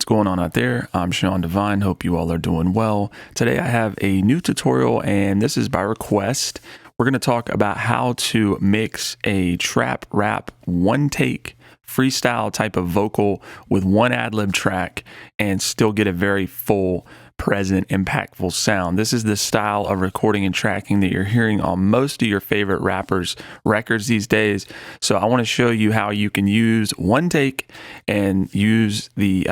going on out there? I'm Sean Devine. Hope you all are doing well. Today I have a new tutorial, and this is by request. We're going to talk about how to mix a trap rap one take freestyle type of vocal with one ad-lib track and still get a very full, present, impactful sound. This is the style of recording and tracking that you're hearing on most of your favorite rappers' records these days. So I want to show you how you can use one take and use the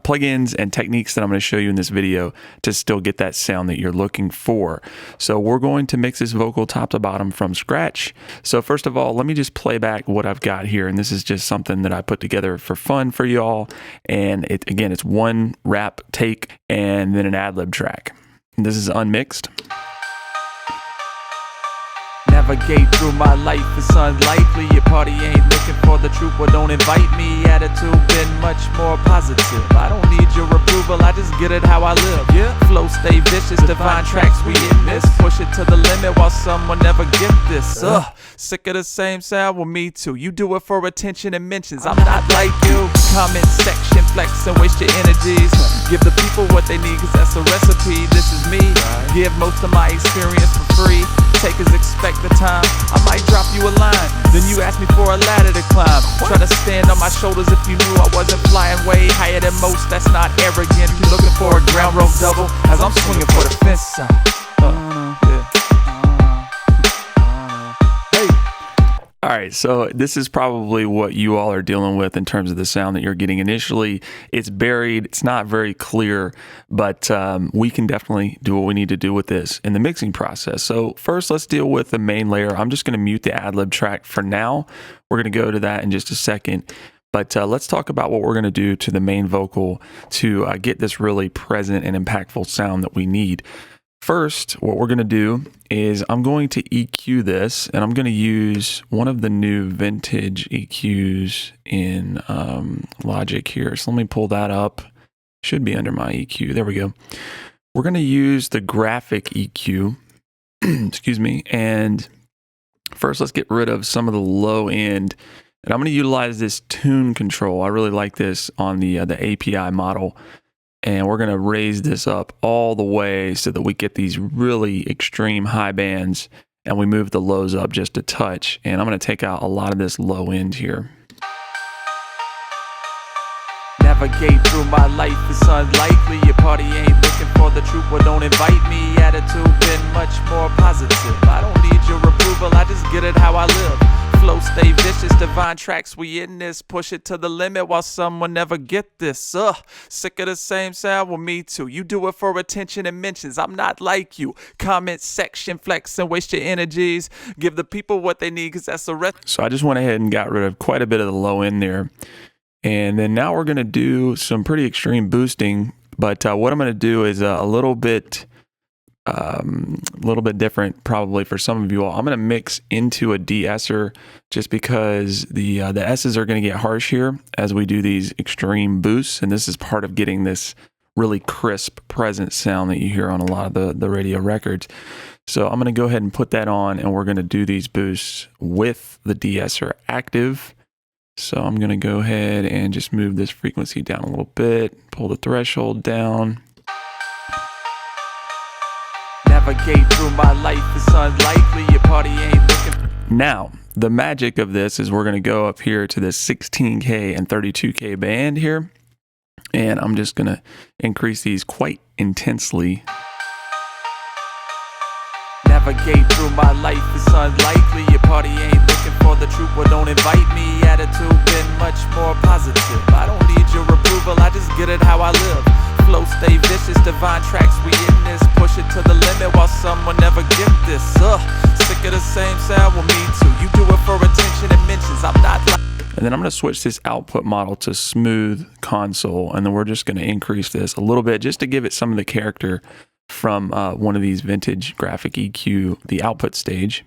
plugins and techniques that I'm going to show you in this video to still get that sound that you're looking for. So we're going to mix this vocal top to bottom from scratch. So first of all, let me just play back what I've got here. And this is just something that I put together for fun for y'all. And again, it's one rap take and then an ad-lib track. And this is unmixed. Navigate through my life, it's unlikely your party ain't looking for the truth, but don't invite me. Attitude been much more positive. I don't need your approval, I just get it how I live. Yeah, flow stay vicious, divine tracks we in this. Push it to the limit while someone never get this. Sick of the same sound, well me too. You do it for attention and mentions, I'm not like you. Comment section, flex and waste your energies. Give the people what they need, cause that's a recipe. This is me, give most of my experience for free. Takers expect the time, I might drop you a line, then you ask me for a ladder to climb. Try to stand on my shoulders if you knew I wasn't flying way higher than most. That's not arrogant. You looking for a ground rope double as I'm swinging for the fence side. All right, so this is probably what you all are dealing with in terms of the sound that you're getting initially. It's buried, it's not very clear, but we can definitely do what we need to do with this in the mixing process. So first, let's deal with the main layer. I'm just gonna mute the ad-lib track for now. We're gonna go to that in just a second. But let's talk about what we're gonna do to the main vocal to get this really present and impactful sound that we need. First, what we're going to do is I'm going to EQ this, and I'm going to use one of the new vintage EQs in Logic here. So let me pull that up. Should be under my EQ. There we go. We're going to use the graphic EQ. Excuse me. And first, let's get rid of some of the low end. And I'm going to utilize this tune control. I really like this on the API model. And we're going to raise this up all the way so that we get these really extreme high bands, and we move the lows up just a touch. And I'm going to take out a lot of this low end here. Navigate through my life, it's unlikely your party ain't looking for the truth, but don't invite me. Attitude been much more positive. I don't need your approval, I just get it how I live. Flow stay vicious, divine tracks we in this. Push it to the limit while someone never get this. Sick of the same sound, well me too. You do it for attention and mentions, I'm not like you. Comment section, flex and waste your energies. Give the people what they need, cause that's the rest. So I just went ahead and got rid of quite a bit of the low end there. And then now we're going to do some pretty extreme boosting, but what I'm going to do is a little bit different probably for some of you all. I'm going to mix into a de-esser just because the S's are going to get harsh here as we do these extreme boosts, and this is part of getting this really crisp present sound that you hear on a lot of the radio records. So I'm going to go ahead and put that on, and we're going to do these boosts with the de-esser active. So I'm going to go ahead and just move this frequency down a little bit, pull the threshold down. Navigate through my life, it's unlikely your party ain't looking. Now, the magic of this is we're going to go up here to this 16K and 32K band here. And I'm just going to increase these quite intensely. Navigate through my life, it's unlikely your party ain't looking for the truth, but don't invite me. Attitude been much more positive. I don't need your approval, I just get it how I live. Flow stay vicious, divine tracks we in this. Push it to the limit while someone never get this. Sick of the same sound, well me too. You do it for attention and mentions, I'm not like. And then I'm going to switch this output model to smooth console, and then we're just going to increase this a little bit just to give it some of the character from one of these vintage graphic EQ, the output stage.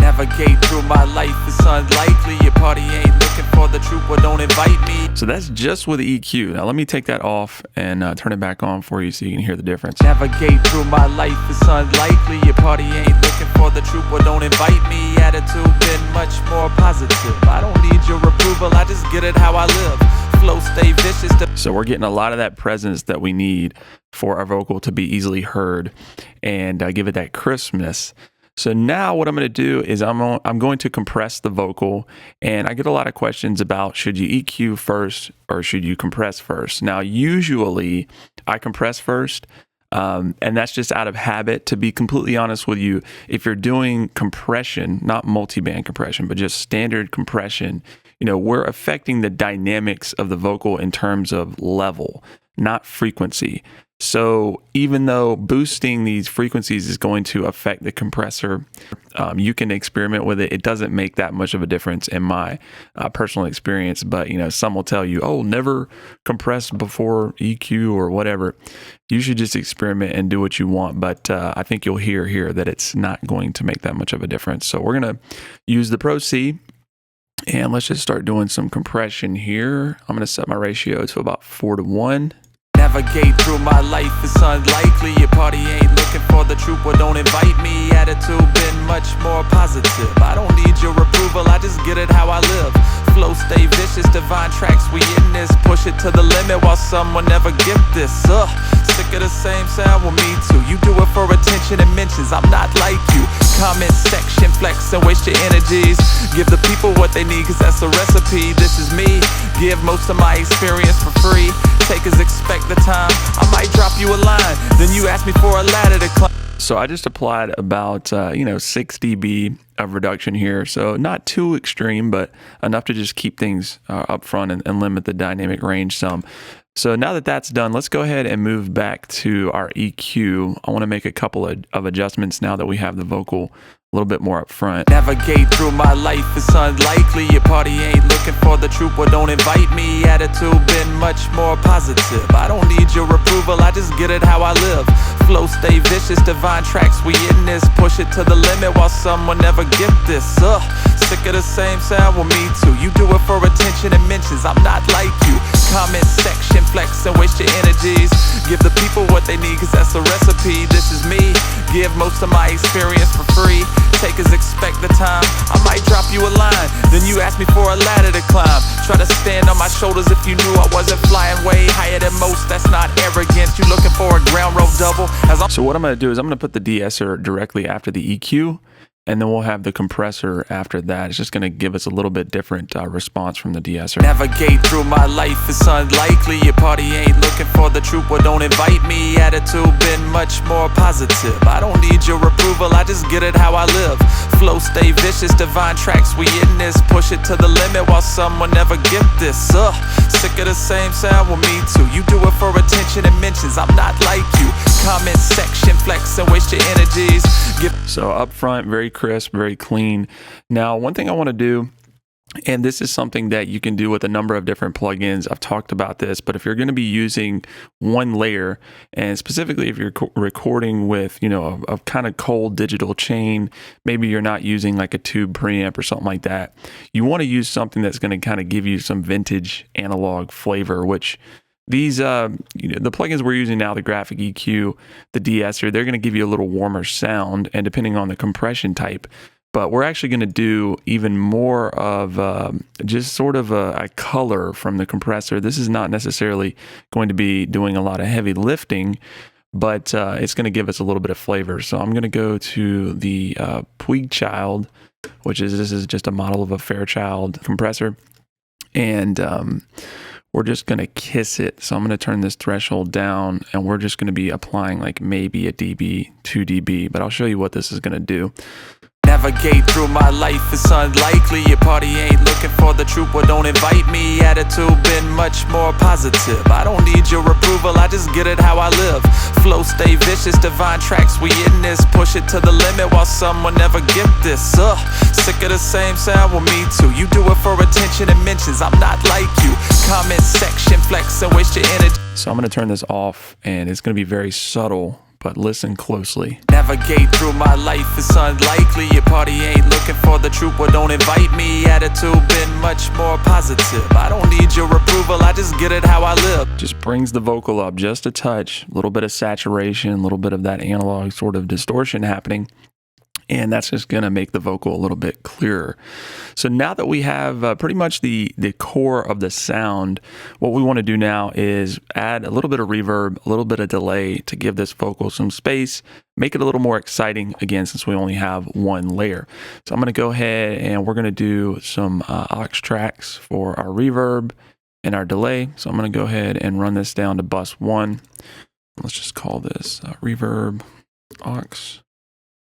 Navigate through my life, it's unlikely your party ain't looking for the truth, but don't invite me. So that's just with the EQ. Now let me take that off and turn it back on for you so you can hear the difference. Navigate through my life, it's unlikely your party ain't looking for the truth, well don't invite me. Attitude been much more positive. I don't need your approval, I just get it how I live. Flow stay vicious. So we're getting a lot of that presence that we need for our vocal to be easily heard and give it that crispness. So now what I'm going to do is I'm going to compress the vocal, and I get a lot of questions about should you EQ first or should you compress first. Now usually I compress first, and that's just out of habit. To be completely honest with you, if you're doing compression, not multi-band compression, but just standard compression, you know, we're affecting the dynamics of the vocal in terms of level, not frequency. So even though boosting these frequencies is going to affect the compressor, you can experiment with it. It doesn't make that much of a difference in my personal experience. But, you know, some will tell you, oh, never compress before EQ or whatever. You should just experiment and do what you want. But I think you'll hear here that it's not going to make that much of a difference. So we're going to use the Pro C. And let's just start doing some compression here. I'm going to set my ratio to about 4:1. Navigate through my life, it's unlikely your party ain't looking for the truth, well don't invite me. Attitude been much more positive. I don't need your approval, I just get it how I live. Flow stay vicious, divine tracks, we in this. Push it to the limit while someone never get this. Sick of the same sound, well me too. You do it for attention and mentions, I'm not like you. Comment section, flex and waste your energies. Give the people what they need, cause that's a recipe. This is me, give most of my experience for free. Takers expect the time, I might drop you a line, then you ask me for a ladder to climb. So I just applied about 6 dB of reduction here, so not too extreme, but enough to just keep things up front and limit the dynamic range some. So now that that's done, let's go ahead and move back to our EQ. I want to make a couple of adjustments now that we have the vocal a little bit more up front. Navigate through my life, it's unlikely your party ain't looking for the truth, well don't invite me. Attitude been much more positive. I don't need your approval, I just get it how I live. Flow stay vicious, divine tracks, we in this. Push it to the limit while someone never get this. Sick of the same sound, well me too. You do it for attention and mentions, I'm not like you. Comment section, flex and waste your energies. Give the people what they need, cause that's a recipe. This is me, give most of my experience for free. Takers expect the time, I might drop you a line, then you ask me for a ladder to climb. Try to stand on my shoulders if you knew I wasn't flying way higher than most. That's not arrogance, you looking for a ground roll double. So what I'm going to do is I'm going to put the de-esser directly after the EQ, and then we'll have the compressor after that. It's just going to give us a little bit different response from the de-esser. Navigate through my life, it's unlikely your party ain't looking for the truth, well don't invite me. Attitude been much more positive. I don't need your approval, I just get it how I live. Flow stay vicious, divine tracks, we in this. Push it to the limit while someone never get this. Sick of the same sound, well me too. You do it for attention and mentions, I'm not like you. Comment section, flex and waste your energies. So up front, very crisp, very clean. Now, one thing I want to do, and this is something that you can do with a number of different plugins. I've talked about this, but if you're going to be using one layer, and specifically if you're recording with, a kind of cold digital chain, maybe you're not using like a tube preamp or something like that, you want to use something that's going to kind of give you some vintage analog flavor, which these, the plugins we're using now, the graphic EQ, the de-esser, they're going to give you a little warmer sound, and depending on the compression type. But we're actually going to do even more of just sort of a color from the compressor. This is not necessarily going to be doing a lot of heavy lifting, but it's going to give us a little bit of flavor. So I'm going to go to the Puig Child, this is just a model of a Fairchild compressor. And we're just going to kiss it. So I'm going to turn this threshold down, and we're just going to be applying like maybe a dB, 2 dB, but I'll show you what this is going to do. Navigate through my life, it's unlikely your party ain't looking for the truth, well don't invite me. Attitude been much more positive. I don't need your approval, I just get it how I live. Flow stay vicious, divine tracks, we in this. Push it to the limit while someone never get this. Sick of the same sound, well me too. You do it for attention and mentions, I'm not like you. Comment section, flex and waste your energy. So I'm going to turn this off, and it's going to be very subtle, but listen closely. Navigate through my life, it's unlikely your party ain't looking for the truth, well don't invite me. Attitude been much more positive. I don't need your approval, I just get it how I live. Just brings the vocal up just a touch, a little bit of saturation, a little bit of that analog sort of distortion happening. And that's just going to make the vocal a little bit clearer. So now that we have pretty much the core of the sound, what we want to do now is add a little bit of reverb, a little bit of delay to give this vocal some space, make it a little more exciting, again, since we only have one layer. So I'm going to go ahead and we're going to do some aux tracks for our reverb and our delay. So I'm going to go ahead and run this down to bus 1. Let's just call this reverb aux.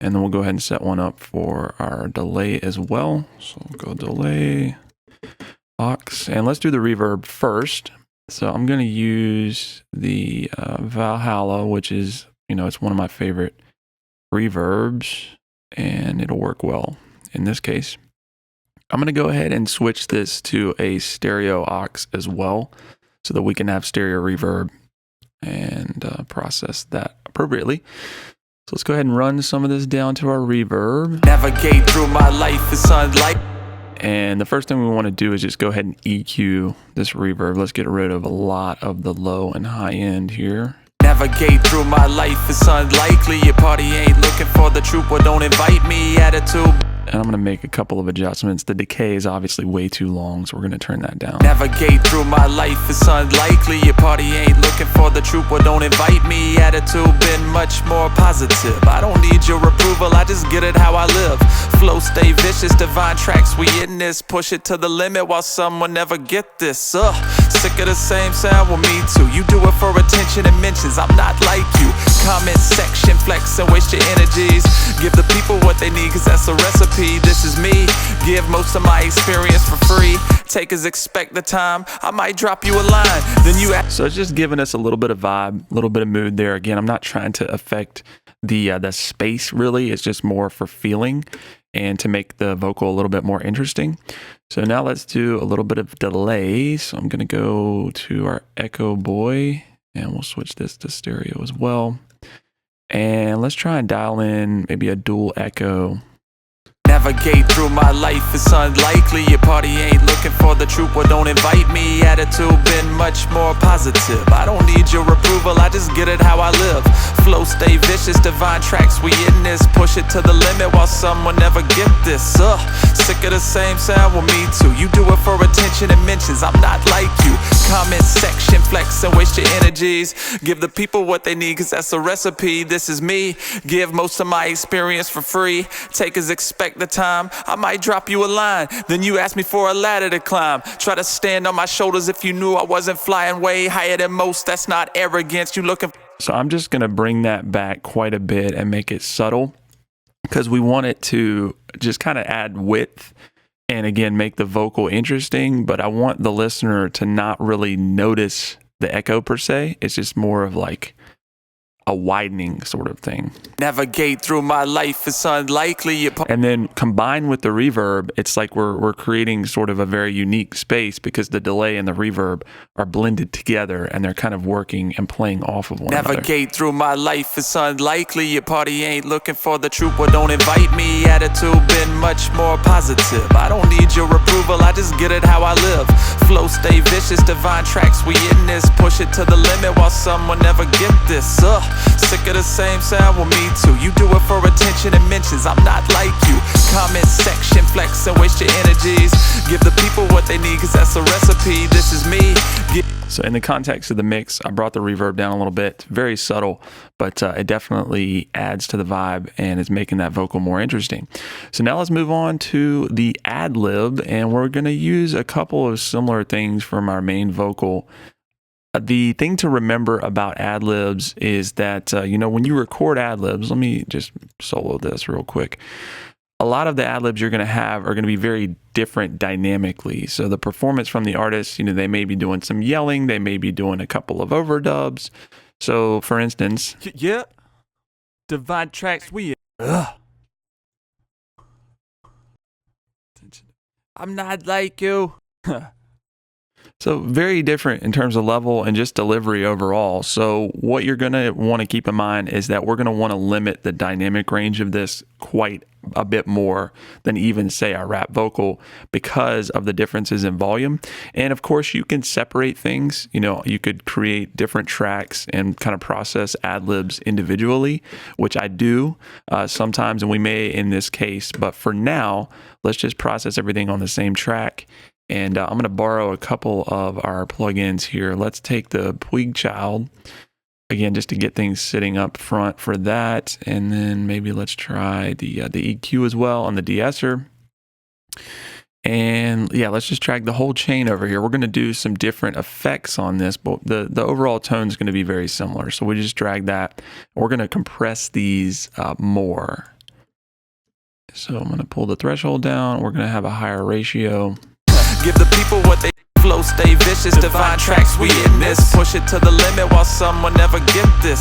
And then we'll go ahead and set one up for our delay as well. So we'll go delay, aux, and let's do the reverb first. So I'm going to use the Valhalla, which is, it's one of my favorite reverbs, and it'll work well in this case. I'm going to go ahead and switch this to a stereo aux as well, so that we can have stereo reverb and process that appropriately. So let's go ahead and run some of this down to our reverb. Navigate through my life is sunlight. And the first thing we want to do is just go ahead and EQ this reverb. Let's get rid of a lot of the low and high end here. Navigate through my life is unlikely. Your party ain't looking for the truth, or don't invite me. Attitude. And I'm going to make a couple of adjustments. The decay is obviously way too long, so we're going to turn that down. Navigate through my life is unlikely. Your party ain't looking for the truth, or don't invite me. Attitude been much more positive. I don't need your approval, I just get it how I live. Flow stay vicious, divine tracks, we in this. Push it to the limit while someone never get this. Sick of the same sound, well me too. You do it for attention and mentions, I'm not like you. Comment section, flex and waste your energies. Give the people what they need, cause that's a recipe. This is me, give most of my experience for free. Takers expect the time, I might drop you a line. Then you So it's just giving us a little bit of vibe, a little bit of mood there. Again, I'm not trying to affect the space really. It's just more for feeling and to make the vocal a little bit more interesting. So now let's do a little bit of delay. So I'm gonna go to our Echo Boy and we'll switch this to stereo as well. And let's try and dial in maybe a dual echo. Navigate through my life is unlikely. Your party ain't looking for the truth, or don't invite me. Attitude been much more positive. I don't need your approval, I just get it how I live. Flow stay vicious, divine tracks, we in this. Push it to the limit while someone never get this. Sick of the same sound, well me too. You do it for attention and mentions, I'm not like you. Comment section, flex and waste your energies. Give the people what they need, cause that's a recipe. This is me, give most of my experience for free. Takers expect the time, I might drop you a line. Then you ask me for a ladder to climb. Try to stand on my shoulders if you knew I wasn't flying way higher than most. That's not arrogance, you looking. So I'm just gonna bring that back quite a bit and make it subtle, because we want it to just kind of add width and again make the vocal interesting, but I want the listener to not really notice the echo per se. It's just more of like a widening sort of thing. Navigate through my life is unlikely. And then combined with the reverb, it's like we're creating sort of a very unique space, because the delay and the reverb are blended together and they're kind of working and playing off of one another. Navigate through my life is unlikely. Your party ain't looking for the truth, or don't invite me. Attitude been much more positive. I don't need your approval, I just get it how I live. Flow stay vicious, divine tracks, we in this. Push it to the limit while someone never get this. Sick of the same sound, well me too. You do it for attention and mentions, I'm not like you. Comment section, flex and waste your energies. Give the people what they need, cause that's a recipe. This is me. So in the context of the mix, I brought the reverb down a little bit. It's very subtle, but it definitely adds to the vibe and is making that vocal more interesting. So now let's move on to the ad-lib, and we're gonna use a couple of similar things from our main vocal. The thing to remember about ad-libs is that, when you record ad-libs, let me just solo this real quick. A lot of the ad-libs you're going to have are going to be very different dynamically. So the performance from the artist, they may be doing some yelling, they may be doing a couple of overdubs. So for instance, yeah, divine tracks, we I'm not like you. So very different in terms of level and just delivery overall. So what you're going to want to keep in mind is that we're going to want to limit the dynamic range of this quite a bit more than even say our rap vocal because of the differences in volume. And of course you can separate things. You know, you could create different tracks and kind of process ad-libs individually, which I do sometimes, and we may in this case, but for now, let's just process everything on the same track. And I'm going to borrow a couple of our plugins here. Let's take the Puig Child, again, just to get things sitting up front for that. And then maybe let's try the EQ as well on the de-esser. And yeah, let's just drag the whole chain over here. We're going to do some different effects on this, but the overall tone is going to be very similar. So we just drag that. We're going to compress these more. So I'm going to pull the threshold down. We're going to have a higher ratio. Give the people what they flow, stay vicious, divine tracks, we in this. Push it to the limit while someone never get this.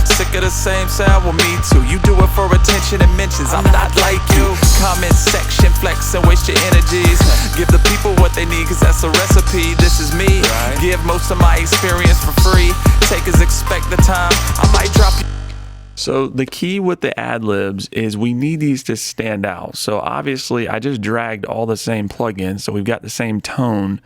Sick of the same sound, well me too. You do it for attention and mentions, I'm not like you. Comment section, flex and waste your energies. Give the people what they need, cause that's a recipe. This is me, give most of my experience for free. Takers expect the time, I might drop you. So the key with the ad-libs is we need these to stand out. So obviously I just dragged all the same plugins. So we've got the same tone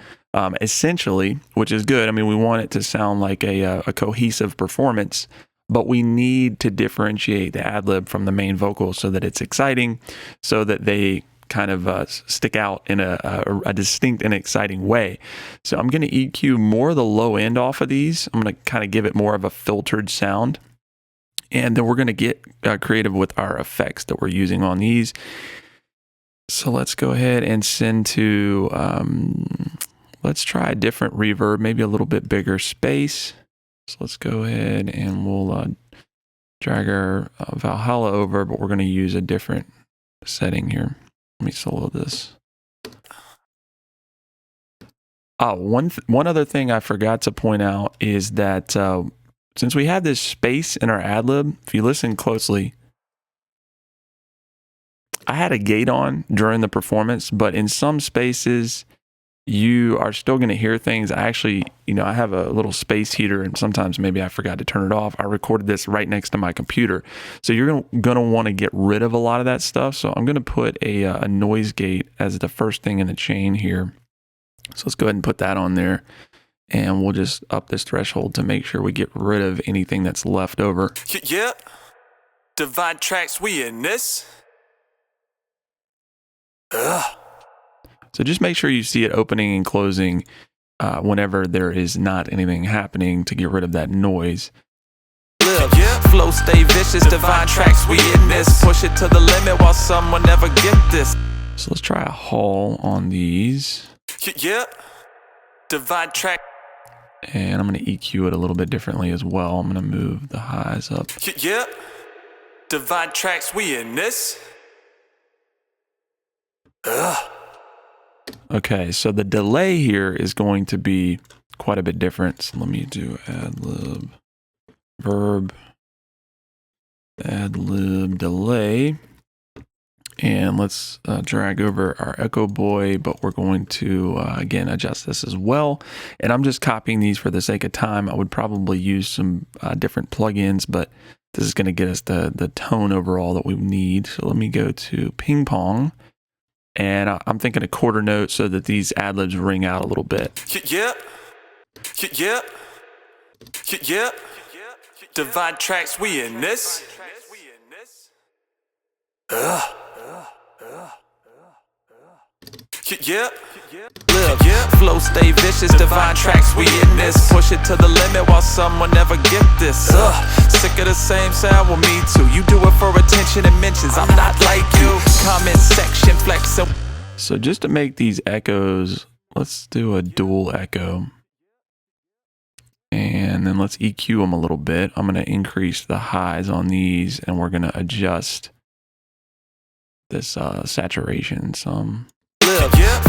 essentially, which is good. I mean, we want it to sound like a cohesive performance, but we need to differentiate the ad-lib from the main vocal so that it's exciting, so that they kind of stick out in a distinct and exciting way. So I'm going to EQ more of the low end off of these. I'm going to kind of give it more of a filtered sound. And then we're going to get creative with our effects that we're using on these. So let's go ahead and send to, let's try a different reverb, maybe a little bit bigger space. So let's go ahead and we'll drag our Valhalla over, but we're going to use a different setting here. Let me solo this. Oh, one other thing I forgot to point out is that since we have this space in our ad-lib, if you listen closely, I had a gate on during the performance, but in some spaces, you are still going to hear things. I actually, I have a little space heater, and sometimes maybe I forgot to turn it off. I recorded this right next to my computer. So you're going to want to get rid of a lot of that stuff. So I'm going to put a noise gate as the first thing in the chain here. So let's go ahead and put that on there. And we'll just up this threshold to make sure we get rid of anything that's left over. Yeah, divine tracks, we in this. So just make sure you see it opening and closing whenever there is not anything happening to get rid of that noise. Flow, stay vicious, divine tracks, we in this. Push it to the limit while someone never get this. So let's try a haul on these. Yeah, divine track. And I'm going to EQ it a little bit differently as well. I'm going to move the highs up. Yeah, divine tracks, we in this. Okay, so the delay here is going to be quite a bit different. So let me do ad-lib, verb, ad-lib delay. And let's drag over our Echo Boy, but we're going to, again, adjust this as well. And I'm just copying these for the sake of time. I would probably use some different plugins, but this is going to get us the tone overall that we need. So let me go to Ping Pong. And I'm thinking a quarter note so that these ad-libs ring out a little bit. Yeah, yeah, yeah, divine tracks, we in this. Yeah, flow, stay vicious, divine tracks, we in this. Push it to the limit while someone never get this. Sick of the same sound, well me too. You do it for attention and mentions, I'm not like you. Comment section, flex. So just to make these echoes, let's do a dual echo. And then let's EQ them a little bit. I'm going to increase the highs on these, and we're going to adjust this saturation some.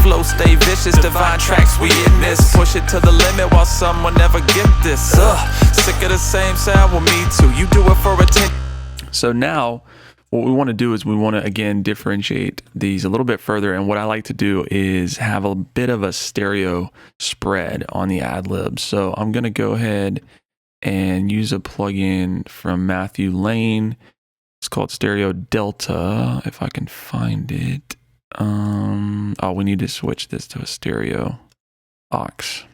Flow, stay vicious, divine tracks, we in this. Push it to the limit while someone never get this. Sick of the same sound, well me too. You do it for attention. So now what we want to do is we want to, again, differentiate these a little bit further. And what I like to do is have a bit of a stereo spread on the ad-libs. So I'm going to go ahead and use a plugin from Matthew Lane. It's called Stereo Delta, if I can find it. Oh, we need to switch this to a stereo aux,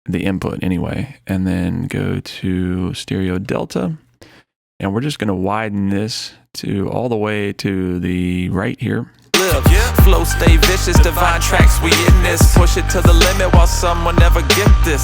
the input anyway, and then go to Stereo Delta. And we're just going to widen this to all the way to the right here. Flow stay vicious, divine tracks, we in this. Push it to the limit while someone never get this.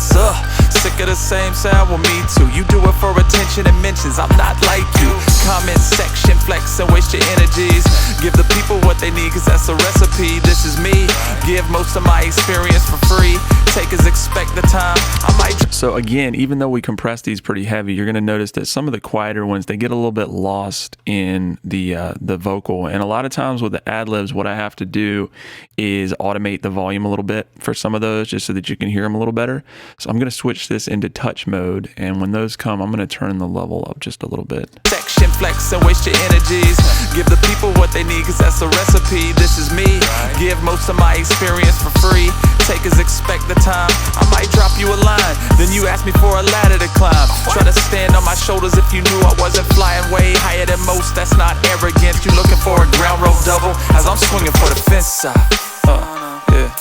Sick of the same sound, well me too. You do it for attention and mentions, I'm not like you. Comment section, flex and waste your energies. Give the people what they need, cause that's a recipe. This is me, give most of my experience for free. Takers expect the time, I might. So again, even though we compress these pretty heavy, you're going to notice that some of the quieter ones, they get a little bit lost in the vocal. And a lot of times with the ad-libs, what I have to do is automate the volume a little bit for some of those, just so that you can hear them a little better. So I'm going to switch this into touch mode, and when those come, I'm going to turn the level up just a little bit. Section, flex and waste your energies. Give the people what they need, cause that's a recipe. This is me, give most of my experience for free. Takers expect the time, I might drop you a line, then you ask me for a ladder to climb. Try to stand on my shoulders if you knew I wasn't flying way higher than most. That's not arrogant, you looking for a ground rope double as I'm swinging for the fence side. Yeah.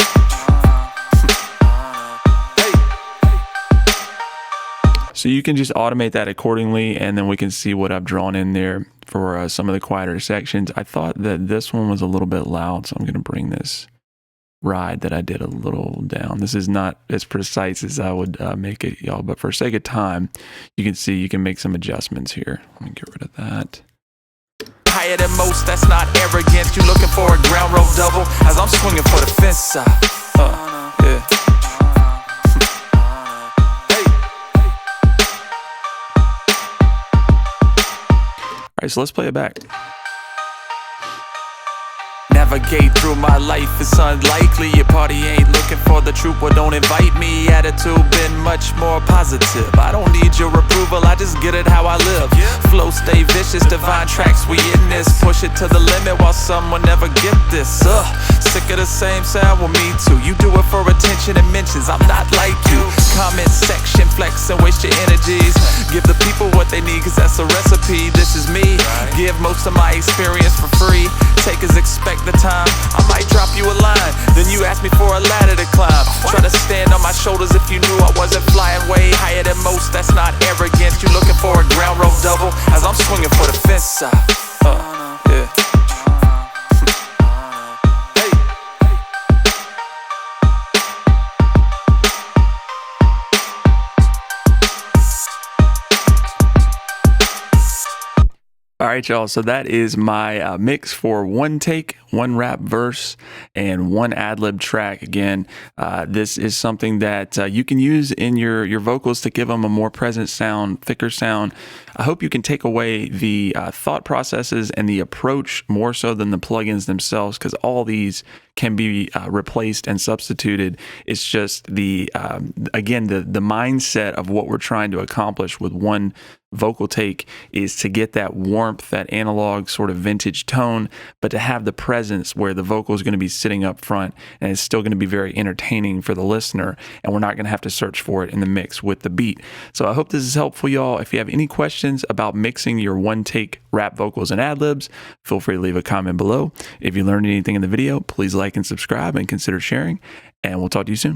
So you can just automate that accordingly, and then we can see what I've drawn in there for some of the quieter sections. I thought that this one was a little bit loud, so I'm going to bring this ride that I did a little down. This is not as precise as I would make it, y'all, but for sake of time, you can see you can make some adjustments here. Let me get rid of that. Higher than most, that's not arrogant. You looking for a ground rope double as I'm swinging for the fence side. Yeah. All right, so let's play it back. Navigate through my life, it's unlikely your party ain't looking for the truth, well don't invite me. Attitude been much more positive. I don't need your approval, I just get it how I live. Flow stay vicious, divine tracks, we in this. Push it to the limit while someone never get this. Sick of the same sound, well me too. You do it for attention and mentions, I'm not like you. Comment section, flex and waste your energies. Give the people what they need, cause that's a recipe. This is me, give most of my experience for free. Takers expect the time, I might drop you a line, then you ask me for a ladder to climb. Try to stand on my shoulders if you knew I wasn't flying way higher than most. That's not arrogant, you looking for a ground rope double as I'm swinging for the fence side. Yeah. All right, y'all. So that is my mix for one take, one rap verse, and one ad-lib track. Again, this is something that you can use in your vocals to give them a more present sound, thicker sound. I hope you can take away the thought processes and the approach more so than the plugins themselves, because all these can be replaced and substituted. It's just the again, the mindset of what we're trying to accomplish with one vocal take is to get that warmth, that analog sort of vintage tone, but to have the presence where the vocal is going to be sitting up front and it's still going to be very entertaining for the listener, and we're not going to have to search for it in the mix with the beat. So I hope this is helpful, y'all. If you have any questions about mixing your one take rap vocals and ad-libs, feel free to leave a comment below. If you learned anything in the video, please like and subscribe and consider sharing, and we'll talk to you soon.